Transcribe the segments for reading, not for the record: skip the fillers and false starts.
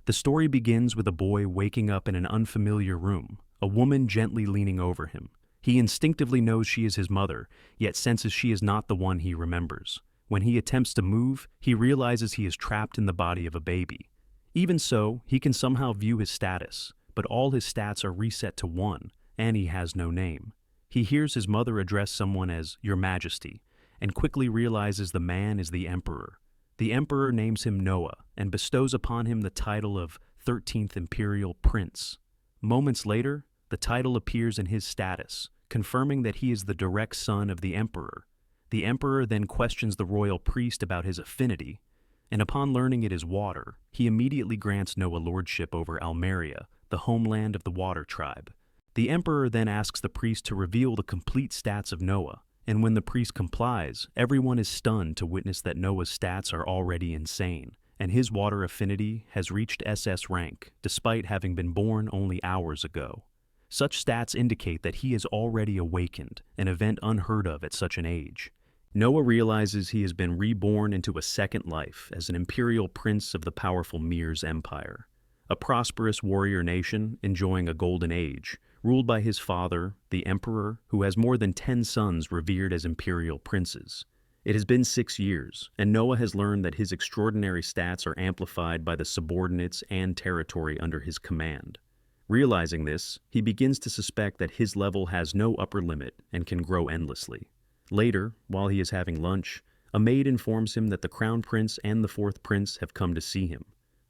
The story begins with a boy waking up in an unfamiliar room, a woman gently leaning over him. He instinctively knows she is his mother, yet senses she is not the one he remembers. When he attempts to move, he realizes he is trapped in the body of a baby. Even so, he can somehow view his status, but all his stats are reset to 1, and he has no name. He hears his mother address someone as Your Majesty, and quickly realizes the man is the Emperor. The Emperor names him Noah, and bestows upon him the title of 13th Imperial Prince. Moments later, the title appears in his status, confirming that he is the direct son of the Emperor. The Emperor then questions the royal priest about his affinity, and upon learning it is water, he immediately grants Noah lordship over Almeria, the homeland of the Water Tribe. The Emperor then asks the priest to reveal the complete stats of Noah, and when the priest complies, everyone is stunned to witness that Noah's stats are already insane, and his water affinity has reached SS rank, despite having been born only hours ago. Such stats indicate that he is already awakened, an event unheard of at such an age. Noah realizes he has been reborn into a second life as an imperial prince of the powerful Mir's empire, a prosperous warrior nation enjoying a golden age, ruled by his father, the Emperor, who has more than 10 sons revered as imperial princes. It has been 6 years, and Noah has learned that his extraordinary stats are amplified by the subordinates and territory under his command. Realizing this, he begins to suspect that his level has no upper limit and can grow endlessly. Later, while he is having lunch, a maid informs him that the Crown Prince and the 4th Prince have come to see him.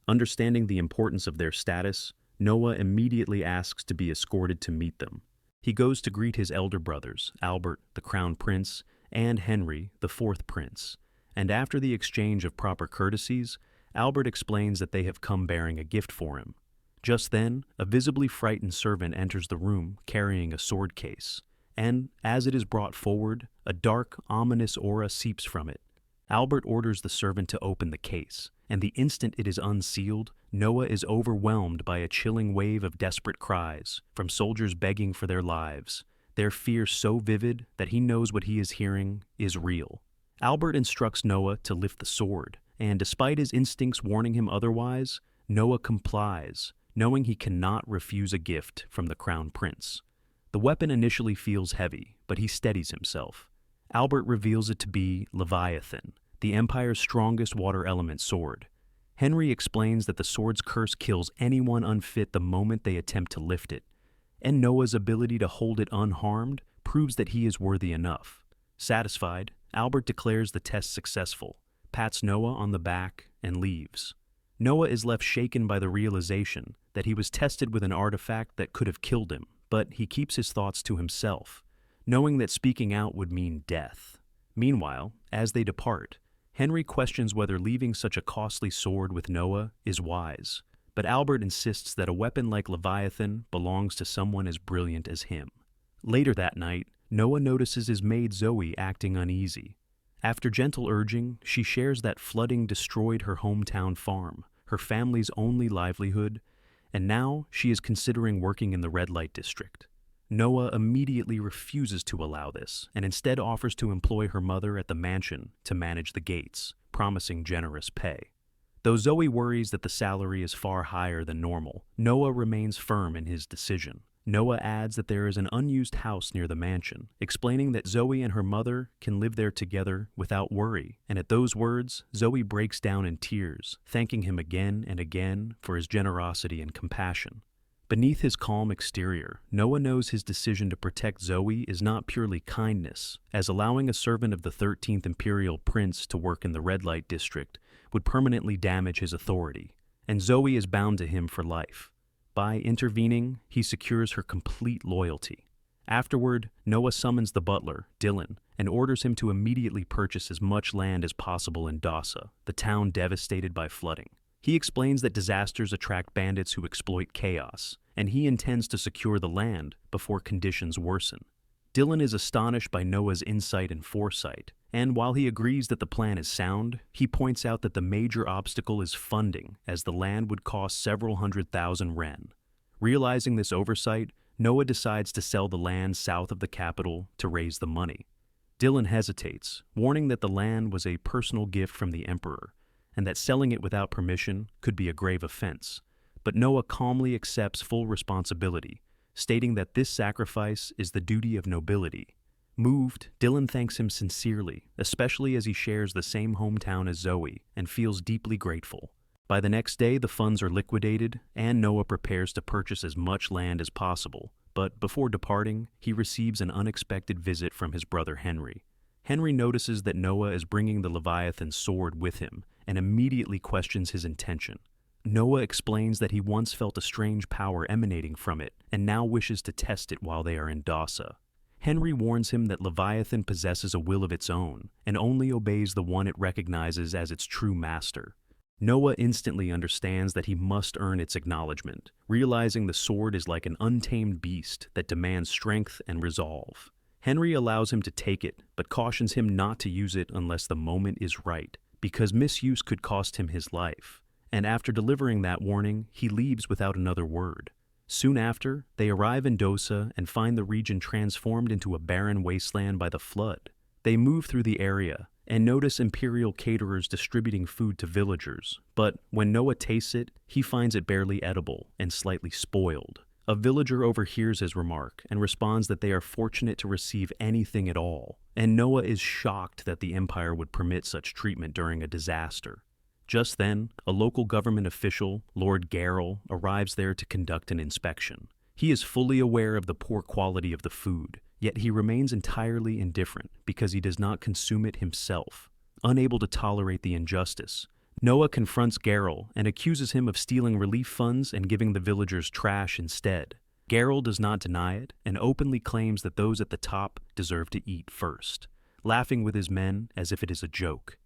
Understanding the importance of their status, Noah immediately asks to be escorted to meet them. He goes to greet his elder brothers, Albert, the Crown Prince, and Henry, the 4th Prince, and after the exchange of proper courtesies, Albert explains that they have come bearing a gift for him. Just then, a visibly frightened servant enters the room carrying a sword case, and, as it is brought forward, a dark, ominous aura seeps from it. Albert orders the servant to open the case, and the instant it is unsealed, Noah is overwhelmed by a chilling wave of desperate cries from soldiers begging for their lives, their fear so vivid that he knows what he is hearing is real. Albert instructs Noah to lift the sword, and despite his instincts warning him otherwise, Noah complies, knowing he cannot refuse a gift from the Crown Prince. The weapon initially feels heavy, but he steadies himself. Albert reveals it to be Leviathan, the Empire's strongest water element sword. Henry explains that the sword's curse kills anyone unfit the moment they attempt to lift it, and Noah's ability to hold it unharmed proves that he is worthy enough. Satisfied, Albert declares the test successful, pats Noah on the back, and leaves. Noah is left shaken by the realization that he was tested with an artifact that could have killed him, but he keeps his thoughts to himself, knowing that speaking out would mean death. Meanwhile, as they depart, Henry questions whether leaving such a costly sword with Noah is wise, but Albert insists that a weapon like Leviathan belongs to someone as brilliant as him. Later that night, Noah notices his maid Zoe acting uneasy. After gentle urging, she shares that flooding destroyed her hometown farm, her family's only livelihood, and now she is considering working in the red light district. Noah immediately refuses to allow this, and instead offers to employ her mother at the mansion to manage the gates, promising generous pay. Though Zoe worries that the salary is far higher than normal, Noah remains firm in his decision. Noah adds that there is an unused house near the mansion, explaining that Zoe and her mother can live there together without worry, and at those words, Zoe breaks down in tears, thanking him again and again for his generosity and compassion. Beneath his calm exterior, Noah knows his decision to protect Zoe is not purely kindness, as allowing a servant of the 13th Imperial Prince to work in the red light district would permanently damage his authority, and Zoe is bound to him for life. By intervening, he secures her complete loyalty. Afterward, Noah summons the butler, Dylan, and orders him to immediately purchase as much land as possible in Dasa, the town devastated by flooding. He explains that disasters attract bandits who exploit chaos, and he intends to secure the land before conditions worsen. Dylan is astonished by Noah's insight and foresight, and while he agrees that the plan is sound, he points out that the major obstacle is funding, as the land would cost several 100,000 ren. Realizing this oversight, Noah decides to sell the land south of the capital to raise the money. Dylan hesitates, warning that the land was a personal gift from the Emperor, and that selling it without permission could be a grave offense, but Noah calmly accepts full responsibility, stating that this sacrifice is the duty of nobility. Moved, Dylan thanks him sincerely, especially as he shares the same hometown as Zoe and feels deeply grateful. By the next day, the funds are liquidated, and Noah prepares to purchase as much land as possible. But before departing, he receives an unexpected visit from his brother Henry. Henry notices that Noah is bringing the Leviathan's sword with him and immediately questions his intention. Noah explains that he once felt a strange power emanating from it and now wishes to test it while they are in Dasa. Henry warns him that Leviathan possesses a will of its own and only obeys the one it recognizes as its true master. Noah instantly understands that he must earn its acknowledgement, realizing the sword is like an untamed beast that demands strength and resolve. Henry allows him to take it, but cautions him not to use it unless the moment is right, because misuse could cost him his life. And after delivering that warning, he leaves without another word. Soon after, they arrive in Dosa and find the region transformed into a barren wasteland by the flood. They move through the area and notice imperial caterers distributing food to villagers, but when Noah tastes it, he finds it barely edible and slightly spoiled. A villager overhears his remark and responds that they are fortunate to receive anything at all, and Noah is shocked that the Empire would permit such treatment during a disaster. Just then, a local government official, Lord Garrel, arrives there to conduct an inspection. He is fully aware of the poor quality of the food, yet he remains entirely indifferent because he does not consume it himself. Unable to tolerate the injustice, Noah confronts Garrel and accuses him of stealing relief funds and giving the villagers trash instead. Garrel does not deny it and openly claims that those at the top deserve to eat first, laughing with his men as if it is a joke.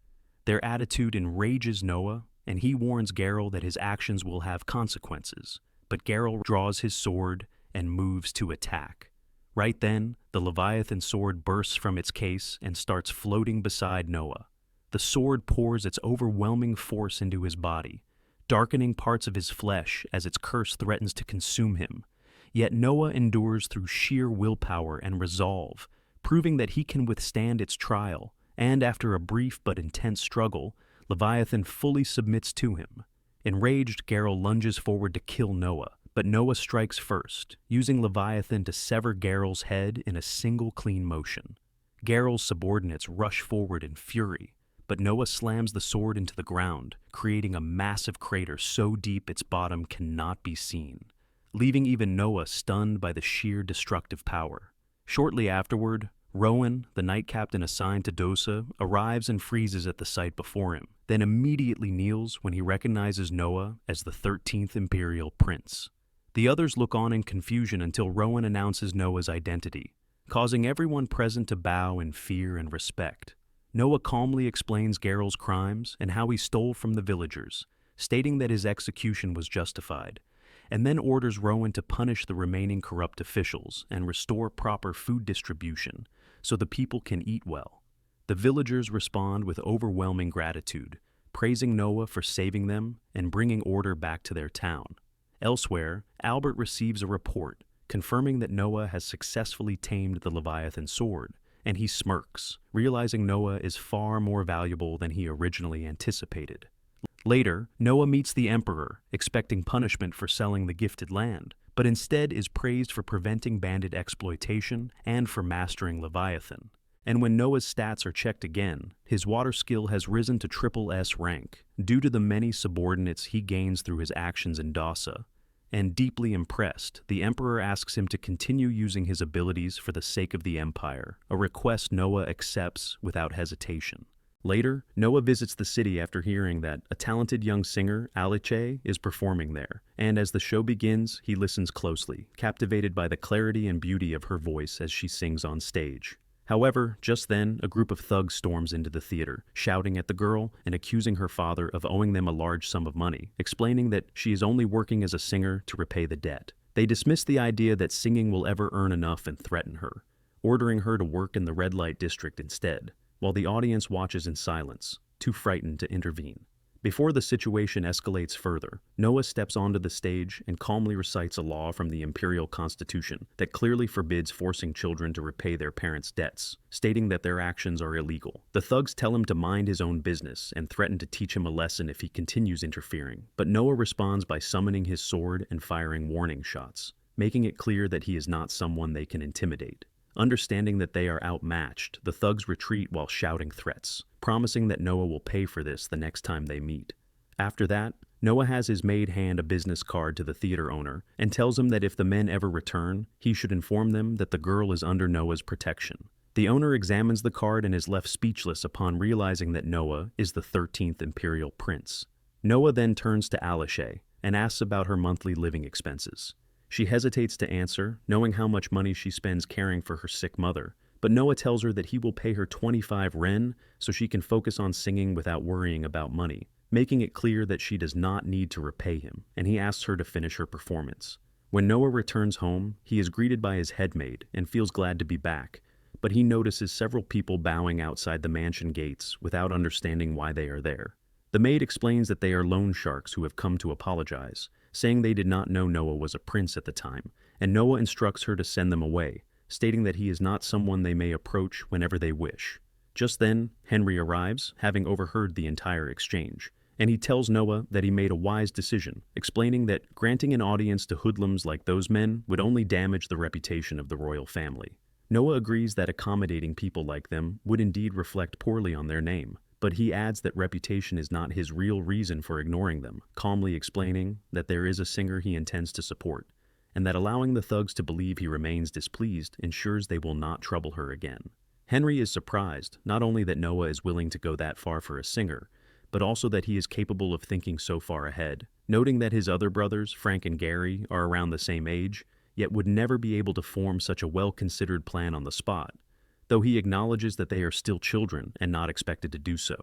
Their attitude enrages Noah, and he warns Garrel that his actions will have consequences, but Garrel draws his sword and moves to attack. Right then, the Leviathan sword bursts from its case and starts floating beside Noah. The sword pours its overwhelming force into his body, darkening parts of his flesh as its curse threatens to consume him. Yet Noah endures through sheer willpower and resolve, proving that he can withstand its trial, and after a brief but intense struggle, Leviathan fully submits to him. Enraged, Garrel lunges forward to kill Noah, but Noah strikes first, using Leviathan to sever Garrel's head in a single clean motion. Garrel's subordinates rush forward in fury, but Noah slams the sword into the ground, creating a massive crater so deep its bottom cannot be seen, leaving even Noah stunned by the sheer destructive power. Shortly afterward, Rowan, the night captain assigned to Dosa, arrives and freezes at the sight before him, then immediately kneels when he recognizes Noah as the 13th Imperial Prince. The others look on in confusion until Rowan announces Noah's identity, causing everyone present to bow in fear and respect. Noah calmly explains Garrel's crimes and how he stole from the villagers, stating that his execution was justified, and then orders Rowan to punish the remaining corrupt officials and restore proper food distribution so the people can eat well. The villagers respond with overwhelming gratitude, praising Noah for saving them and bringing order back to their town. Elsewhere, Albert receives a report confirming that Noah has successfully tamed the Leviathan sword, and he smirks, realizing Noah is far more valuable than he originally anticipated. Later, Noah meets the Emperor, expecting punishment for selling the gifted land, but instead is praised for preventing bandit exploitation and for mastering Leviathan. And when Noah's stats are checked again, his water skill has risen to triple S rank, due to the many subordinates he gains through his actions in Dasa. And deeply impressed, the Emperor asks him to continue using his abilities for the sake of the Empire, a request Noah accepts without hesitation. Later, Noah visits the city after hearing that a talented young singer, Alice, is performing there, and as the show begins, he listens closely, captivated by the clarity and beauty of her voice as she sings on stage. However, just then, a group of thugs storms into the theater, shouting at the girl and accusing her father of owing them a large sum of money, explaining that she is only working as a singer to repay the debt. They dismiss the idea that singing will ever earn enough and threaten her, ordering her to work in the red light district instead, while the audience watches in silence, too frightened to intervene. Before the situation escalates further, Noah steps onto the stage and calmly recites a law from the Imperial Constitution that clearly forbids forcing children to repay their parents' debts, stating that their actions are illegal. The thugs tell him to mind his own business and threaten to teach him a lesson if he continues interfering, but Noah responds by summoning his sword and firing warning shots, making it clear that he is not someone they can intimidate. Understanding that they are outmatched, the thugs retreat while shouting threats, promising that Noah will pay for this the next time they meet. After that, Noah has his maid hand a business card to the theater owner and tells him that if the men ever return, he should inform them that the girl is under Noah's protection. The owner examines the card and is left speechless upon realizing that Noah is the 13th Imperial Prince. Noah then turns to Alishay and asks about her monthly living expenses. She hesitates to answer, knowing how much money she spends caring for her sick mother, but Noah tells her that he will pay her 25 ren so she can focus on singing without worrying about money, making it clear that she does not need to repay him, and he asks her to finish her performance. When Noah returns home, he is greeted by his headmaid and feels glad to be back, but he notices several people bowing outside the mansion gates without understanding why they are there. The maid explains that they are loan sharks who have come to apologize, saying they did not know Noah was a prince at the time, and Noah instructs her to send them away, stating that he is not someone they may approach whenever they wish. Just then, Henry arrives, having overheard the entire exchange, and he tells Noah that he made a wise decision, explaining that granting an audience to hoodlums like those men would only damage the reputation of the royal family. Noah agrees that accommodating people like them would indeed reflect poorly on their name, but he adds that reputation is not his real reason for ignoring them, calmly explaining that there is a singer he intends to support, and that allowing the thugs to believe he remains displeased ensures they will not trouble her again. Henry is surprised, not only that Noah is willing to go that far for a singer, but also that he is capable of thinking so far ahead, noting that his other brothers, Frank and Gary, are around the same age, yet would never be able to form such a well-considered plan on the spot, though he acknowledges that they are still children and not expected to do so.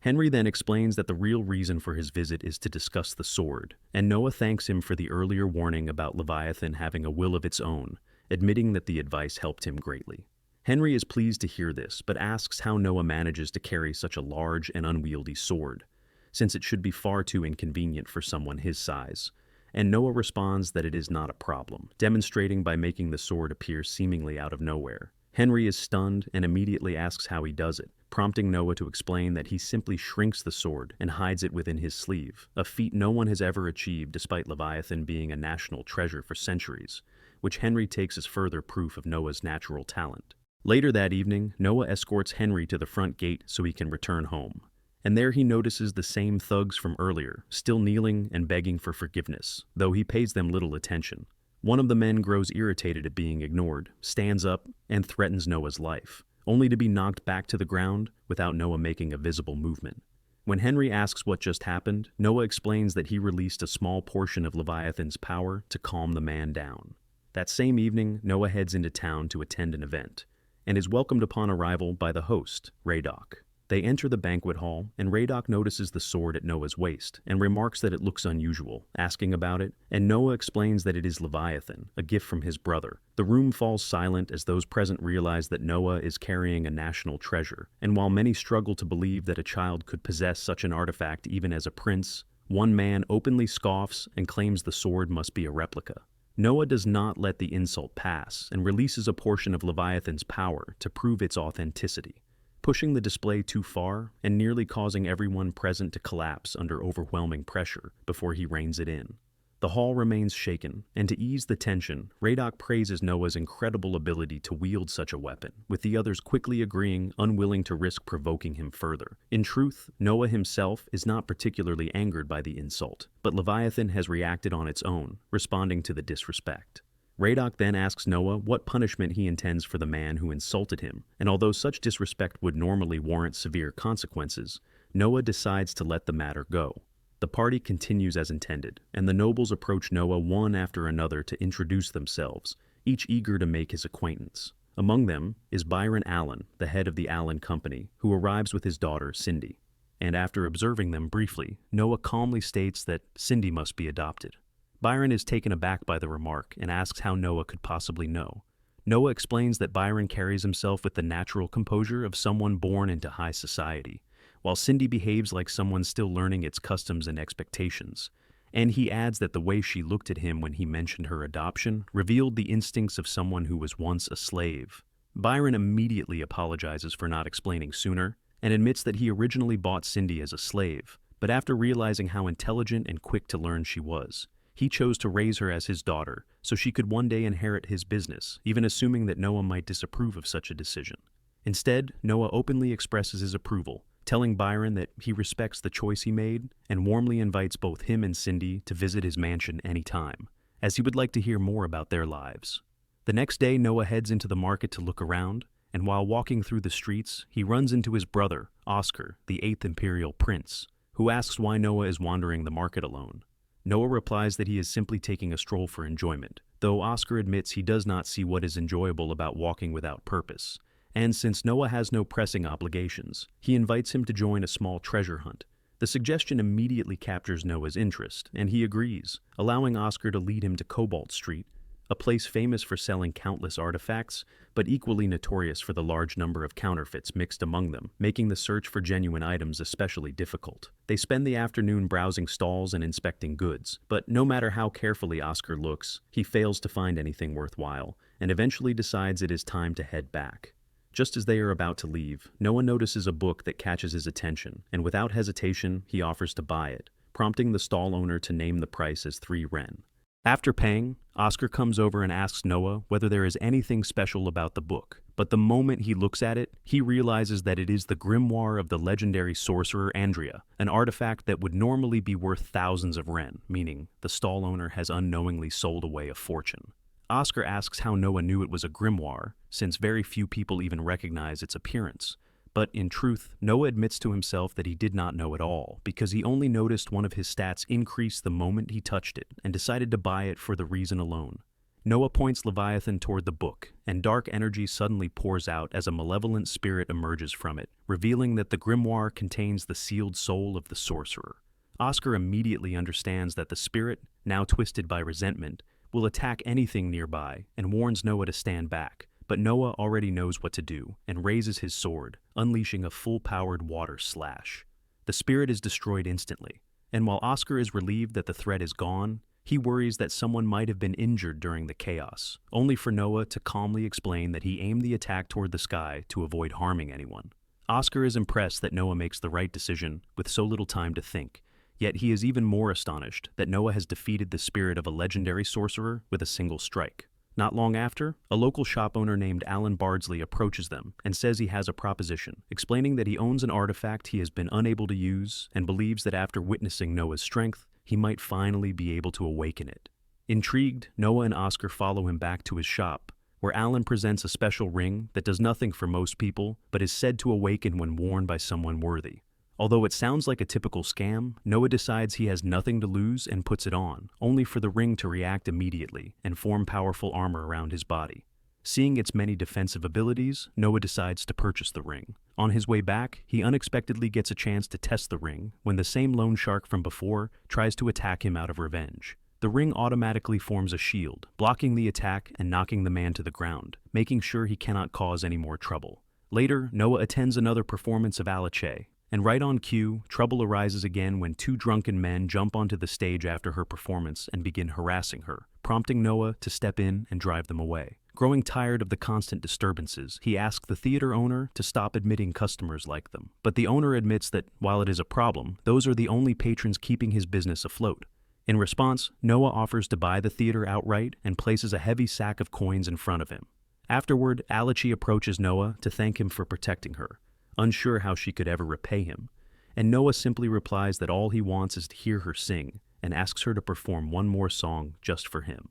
Henry then explains that the real reason for his visit is to discuss the sword, and Noah thanks him for the earlier warning about Leviathan having a will of its own, admitting that the advice helped him greatly. Henry is pleased to hear this, but asks how Noah manages to carry such a large and unwieldy sword, since it should be far too inconvenient for someone his size, and Noah responds that it is not a problem, demonstrating by making the sword appear seemingly out of nowhere. Henry is stunned and immediately asks how he does it, prompting Noah to explain that he simply shrinks the sword and hides it within his sleeve, a feat no one has ever achieved despite Leviathan being a national treasure for centuries, which Henry takes as further proof of Noah's natural talent. Later that evening, Noah escorts Henry to the front gate so he can return home, and there he notices the same thugs from earlier, still kneeling and begging for forgiveness, though he pays them little attention. One of the men grows irritated at being ignored, stands up, and threatens Noah's life, only to be knocked back to the ground without Noah making a visible movement. When Henry asks what just happened, Noah explains that he released a small portion of Leviathan's power to calm the man down. That same evening, Noah heads into town to attend an event, and is welcomed upon arrival by the host, Radok. They enter the banquet hall, and Radok notices the sword at Noah's waist and remarks that it looks unusual, asking about it, and Noah explains that it is Leviathan, a gift from his brother. The room falls silent as those present realize that Noah is carrying a national treasure, and while many struggle to believe that a child could possess such an artifact even as a prince, one man openly scoffs and claims the sword must be a replica. Noah does not let the insult pass and releases a portion of Leviathan's power to prove its authenticity, pushing the display too far and nearly causing everyone present to collapse under overwhelming pressure before he reins it in. The hall remains shaken, and to ease the tension, Radok praises Noah's incredible ability to wield such a weapon, with the others quickly agreeing, unwilling to risk provoking him further. In truth, Noah himself is not particularly angered by the insult, but Leviathan has reacted on its own, responding to the disrespect. Radok then asks Noah what punishment he intends for the man who insulted him, and although such disrespect would normally warrant severe consequences, Noah decides to let the matter go. The party continues as intended, and the nobles approach Noah one after another to introduce themselves, each eager to make his acquaintance. Among them is Byron Allen, the head of the Allen Company, who arrives with his daughter, Cindy. And after observing them briefly, Noah calmly states that Cindy must be adopted. Byron is taken aback by the remark and asks how Noah could possibly know. Noah explains that Byron carries himself with the natural composure of someone born into high society, while Cindy behaves like someone still learning its customs and expectations. And he adds that the way she looked at him when he mentioned her adoption revealed the instincts of someone who was once a slave. Byron immediately apologizes for not explaining sooner and admits that he originally bought Cindy as a slave, but after realizing how intelligent and quick to learn she was, he chose to raise her as his daughter so she could one day inherit his business, even assuming that Noah might disapprove of such a decision. Instead, Noah openly expresses his approval, telling Byron that he respects the choice he made and warmly invites both him and Cindy to visit his mansion anytime, as he would like to hear more about their lives. The next day, Noah heads into the market to look around, and while walking through the streets, he runs into his brother, Oscar, the 8th Imperial Prince, who asks why Noah is wandering the market alone. Noah replies that he is simply taking a stroll for enjoyment, though Oscar admits he does not see what is enjoyable about walking without purpose. And since Noah has no pressing obligations, he invites him to join a small treasure hunt. The suggestion immediately captures Noah's interest, and he agrees, allowing Oscar to lead him to Cobalt Street, a place famous for selling countless artifacts, but equally notorious for the large number of counterfeits mixed among them, making the search for genuine items especially difficult. They spend the afternoon browsing stalls and inspecting goods, but no matter how carefully Oscar looks, he fails to find anything worthwhile, and eventually decides it is time to head back. Just as they are about to leave, Noah notices a book that catches his attention, and without hesitation, he offers to buy it, prompting the stall owner to name the price as 3 ren. After paying, Oscar comes over and asks Noah whether there is anything special about the book, but the moment he looks at it, he realizes that it is the grimoire of the legendary sorcerer Andrea, an artifact that would normally be worth thousands of ren, meaning the stall owner has unknowingly sold away a fortune. Oscar asks how Noah knew it was a grimoire, since very few people even recognize its appearance. But in truth, Noah admits to himself that he did not know at all, because he only noticed one of his stats increase the moment he touched it, and decided to buy it for the reason alone. Noah points Leviathan toward the book, and dark energy suddenly pours out as a malevolent spirit emerges from it, revealing that the grimoire contains the sealed soul of the sorcerer. Oscar immediately understands that the spirit, now twisted by resentment, will attack anything nearby, and warns Noah to stand back. But Noah already knows what to do, and raises his sword, unleashing a full-powered water slash. The spirit is destroyed instantly, and while Oscar is relieved that the threat is gone, he worries that someone might have been injured during the chaos, only for Noah to calmly explain that he aimed the attack toward the sky to avoid harming anyone. Oscar is impressed that Noah makes the right decision with so little time to think, yet he is even more astonished that Noah has defeated the spirit of a legendary sorcerer with a single strike. Not long after, a local shop owner named Alan Bardsley approaches them and says he has a proposition, explaining that he owns an artifact he has been unable to use and believes that after witnessing Noah's strength, he might finally be able to awaken it. Intrigued, Noah and Oscar follow him back to his shop, where Alan presents a special ring that does nothing for most people, but is said to awaken when worn by someone worthy. Although it sounds like a typical scam, Noah decides he has nothing to lose and puts it on, only for the ring to react immediately and form powerful armor around his body. Seeing its many defensive abilities, Noah decides to purchase the ring. On his way back, he unexpectedly gets a chance to test the ring when the same loan shark from before tries to attack him out of revenge. The ring automatically forms a shield, blocking the attack and knocking the man to the ground, making sure he cannot cause any more trouble. Later, Noah attends another performance of Alice, and right on cue, trouble arises again when 2 drunken men jump onto the stage after her performance and begin harassing her, prompting Noah to step in and drive them away. Growing tired of the constant disturbances, he asks the theater owner to stop admitting customers like them. But the owner admits that, while it is a problem, those are the only patrons keeping his business afloat. In response, Noah offers to buy the theater outright and places a heavy sack of coins in front of him. Afterward, Alice approaches Noah to thank him for protecting her, unsure how she could ever repay him, and Noah simply replies that all he wants is to hear her sing and asks her to perform one more song just for him.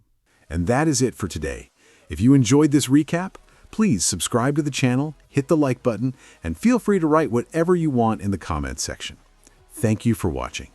And that is it for today. If you enjoyed this recap, please subscribe to the channel, hit the like button, and feel free to write whatever you want in the comments section. Thank you for watching.